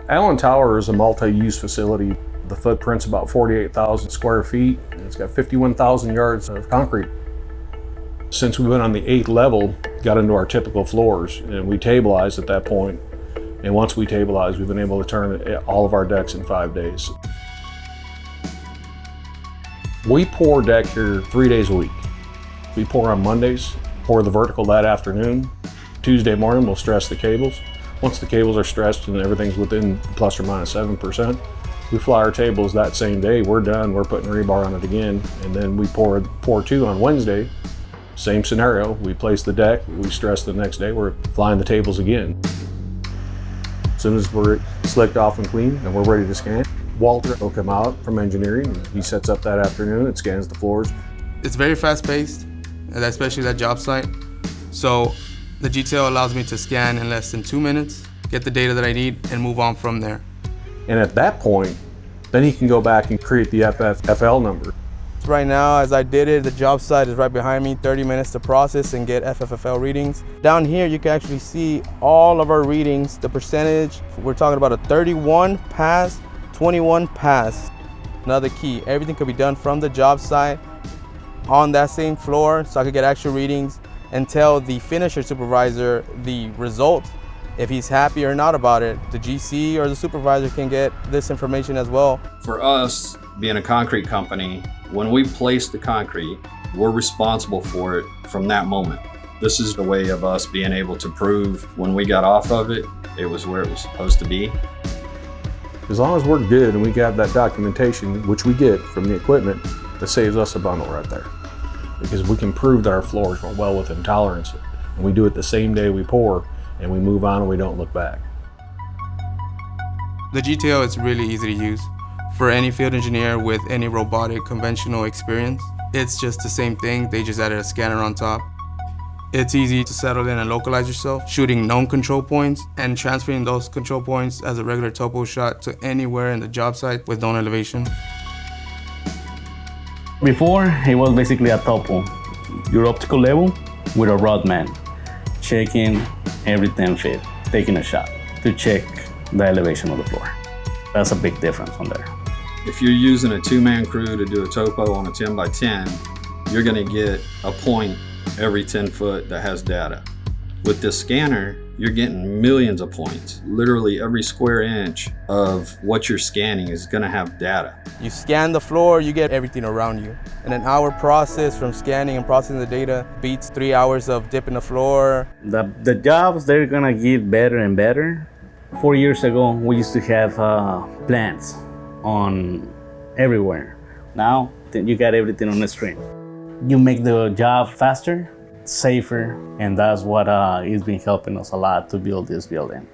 Allen Tower is a multi-use facility. The footprint's about 48,000 square feet. And it's got 51,000 yards of concrete. Since we went on the 8th level, got into our typical floors, and we stabilized at that point. And once we stabilized, we've been able to turn all of our decks in 5 days. We pour deck here 3 days a week. We pour on Mondays, pour the vertical that afternoon. Tuesday morning, we'll stress the cables. Once the cables are stressed and everything's within plus or minus 7%, we fly our tables that same day. We're done, we're putting rebar on it again, and then we pour 2 on Wednesday. Same scenario, we place the deck, we stress the next day, we're flying the tables again. As soon as we're slicked off and clean and we're ready to scan, Walter will come out from engineering. He sets up that afternoon and scans the floors. It's very fast-paced, especially that job site. So the GTL allows me to scan in less than 2 minutes, get the data that I need, and move on from there. And at that point, then he can go back and create the FFFL number. Right now, as I did it, the job site is right behind me, 30 minutes to process and get FFFL readings. Down here, you can actually see all of our readings, the percentage. We're talking about a 31 pass, 21 pass. Another key, everything could be done from the job site on that same floor, so I could get actual readings and tell the finisher supervisor the result. If he's happy or not about it, the GC or the supervisor can get this information as well. For us, being a concrete company, when we place the concrete, we're responsible for it from that moment. This is the way of us being able to prove when we got off of it, it was where it was supposed to be. As long as we're good and we got that documentation, which we get from the equipment, that saves us a bundle right there. Because we can prove that our floors are well within tolerance. And we do it the same day we pour, and we move on and we don't look back. The GTL is really easy to use. For any field engineer with any robotic conventional experience, it's just the same thing, they just added a scanner on top. It's easy to settle in and localize yourself, shooting known control points and transferring those control points as a regular topo shot to anywhere in the job site with known elevation. Before, it was basically a topo, your optical level with a rod man, checking everything fit, taking a shot to check the elevation of the floor. That's a big difference on there. If you're using a 2-man crew to do a topo on a 10 by 10, you're gonna get a point every 10 foot that has data. With this scanner, you're getting millions of points. Literally every square inch of what you're scanning is gonna have data. You scan the floor, you get everything around you. And an hour process from scanning and processing the data beats 3 hours of dipping the floor. The jobs, they're gonna get better and better. 4 years ago, we used to have plants on everywhere. Now, you got everything on the screen. You make the job faster, safer, and that's what has been helping us a lot to build this building.